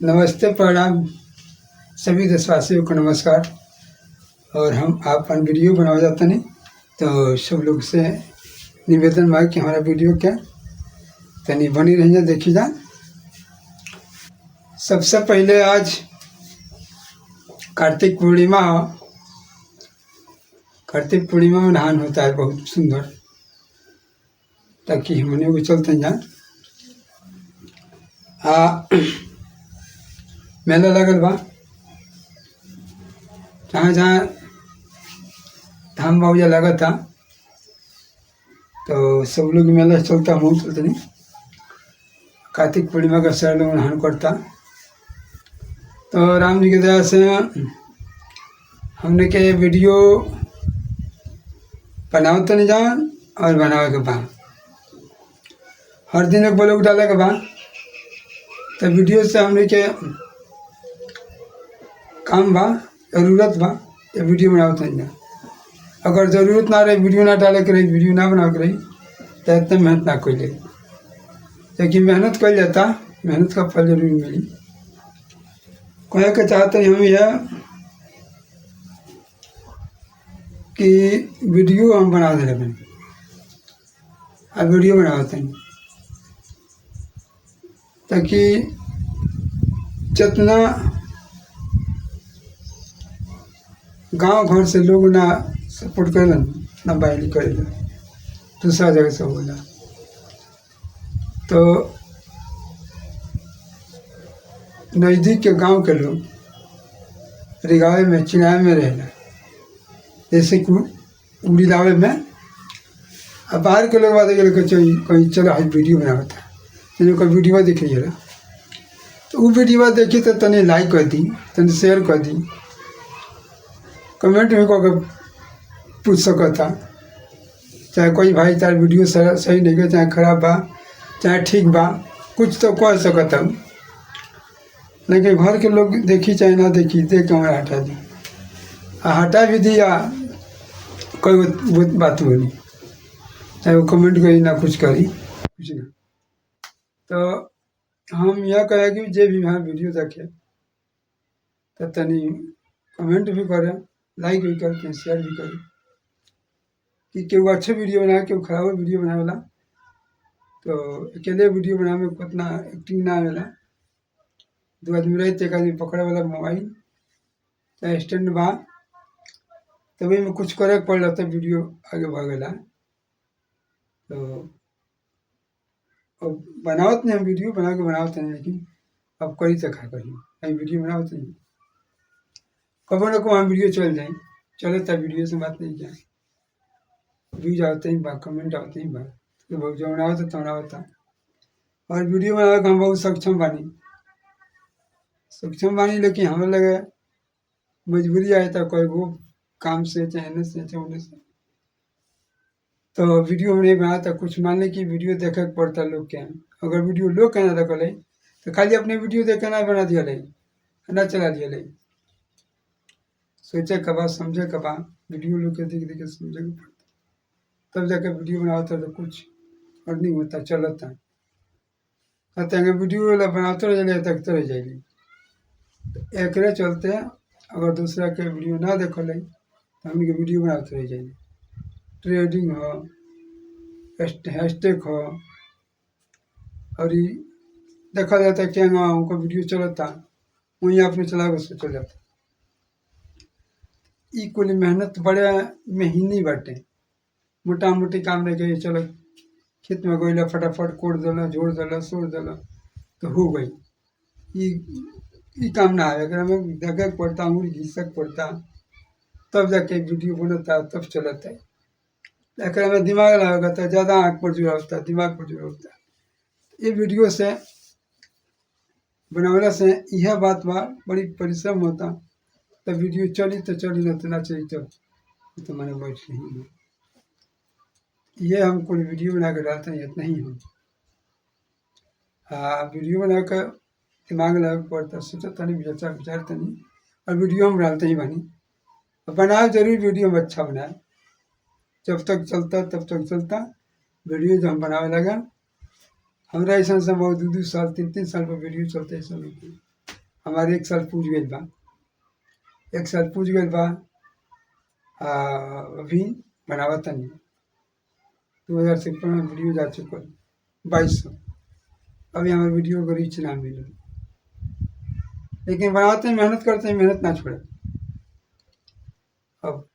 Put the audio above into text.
नमस्ते, प्रणाम सभी देशवासियों को नमस्कार। और हम आपन वीडियो बनावा जाता नहीं तो सब लोग से निवेदन बा कि हमारा वीडियो के तनी बनी रही देखी जा। सबसे पहले आज कार्तिक पूर्णिमा हो। कार्तिक पूर्णिमा में नहान होता है बहुत सुंदर, ताकि हमने को चलते जा। मेला लगल बा जहाँ जहाँ धाम बाबूजा लगा था, तो सब लोग मेला चलता, हम चलते नहीं। कार्तिक पूर्णिमा का सारे लोग नहान करता। तो राम जी की दया से हमने के वीडियो बनाओ तो नहीं जान और बनावे के बा। हर दिन एक ब्लॉग डाले के बा, तो वीडियो से हमने के काम बा, जरूरत बा, ये वीडियो बनाओ तो नहीं जा। अगर ज़रूरत ना रही, वीडियो ना डाले के रही, वीडियो ना बना के रही, तो इतना मेहनत ना कोई ले। लेकिन मेहनत कर जाता, मेहनत का फल जरूर मिली। कहे के चाहते हम यह कि वीडियो हम बना दे रहे हैं, अब वीडियो बनाते हैं ताकि जितना गांव घर से लोग ना सपोर्ट करें ना बाइली करें, दूसरा जगह से होला। तो नज़दीक के गांव के लोग रिगावे में चिनाए में रहेला, जैसे कि उड़ीलावे में। अब बाहर के लोग बात कहीं चलो आज वीडियो बनाता है, तेने कोई वीडियो देख लीजिएगा, तो वो वीडियो देखी तो तने लाइक कर दी, तने शेयर कर दी, कमेंट में को पूछ सकता। चाहे कोई भाई चाहे वीडियो सही नहीं गया, चाहे खराब बा चाहे ठीक बा, कुछ तो कह सकता। लेकिन घर के लोग देखी चाहे ना देखी, देख के हमारा हटा दी, हटा भी दिया कोई बात बोली, चाहे वो कमेंट करी ना कुछ करी, कुछ ना। तो हम यह कहें कि जे भी हमारा वीडियो देखे तो तनी कमेंट भी करें, लाइक भी करते हैं, शेयर भी करें कि केहू अच्छे वीडियो बनाए, केहू खराब वीडियो बनाए वाला। तो अकेले वीडियो बनाए में उतना एक्टिंग ना आवेला, दो आदमी रहे, एक आदमी पकड़े वाला मोबाइल चाहे स्टैंड बा, तभी में कुछ करे पड़ जाता है, वीडियो आगे भागेला। तो अब बनावत नहीं, हम वीडियो बना के बनावत नहीं, लेकिन अब करी तो खा करी अभी वीडियो बनावत नहीं। कबो न कबो हम वीडियो चल जाए, चले तब वीडियो से बात नहीं किया, व्यूज आते ही बा, कमेंट आते ही बा, तो बहुत जो बनावत है तो होता। और वीडियो बनावे के हम बहुत सक्षम बानी, लेकिन हमें लगे मजबूरी आए तो कोई वो काम से चाहे से चाहे से, तो वीडियो नहीं बनाता। कुछ मान लें कि वीडियो देखे पड़ता लोग के, अगर वीडियो लोग के ना देखल तो खाली अपने वीडियो देख के ना बना दिया ले, ना चला दिया ले। सोचे के बाद, समझे के बाद, वीडियो लोग के देख देख के समझे के पड़ता, तब जाके वीडियो बनाता तो कुछ अर्निंग होता, चलता। कहते हैं वीडियो वाला बनाते रह जाए, देखते रह जाएगी। एक चलते अगर दूसरा के वीडियो ना देखल तो हमने वीडियो बनाते रह जाएगी। ट्रेडिंग हो, हैशटैग हो, और ये देखा जाता है क्या उनका वीडियो चलता, वहीं आपने चला उससे चल जाता। ई कुल मेहनत बड़े महीनी बाटे, मोटा मोटी काम नहीं कही, चलो खेत में गई फटाफट कोड़ दिला, जोड़ दिला, सोड़ दिला तो हो गई। ई काम ना आए, अगर हमें देखे पड़ता, उंगली घिसक पड़ता, तब जाके वीडियो बनता, तब चलता है। लेकिन हमें दिमाग लगाता है, ज़्यादा आँख पर जुड़ा होता है, दिमाग पर जुड़ा होता है। ये वीडियो से बनावला से यह बात बा, बड़ी परिश्रम होता, तब वीडियो चली तो चली, न तो ना चली तो मैंने बैठ नहीं। ये हम कोई वीडियो बना कर डालते हैं, इतना ही हम। हाँ, वीडियो बना कर दिमाग लगा पड़ता, सोचता नहीं, विचारता नहीं, और वीडियो हम डालते ही बनी। बनाए जरूर वीडियो में अच्छा बनाए, जब तक चलता तब तक चलता वीडियो जो हम बनावे लगा। हमरा ऐसा बहुत 2-2 साल 3-3 साल पर वीडियो चलते समय के हमारे 1 साल पूछ गई बा 1 साल पूछ गई बा। अभी बनावा तनी 2053 वीडियो जा चुकल 2200। अभी हमारे वीडियो को रीच ना मिले, लेकिन बनाते हैं, मेहनत करते हैं, मेहनत ना छोड़े। अब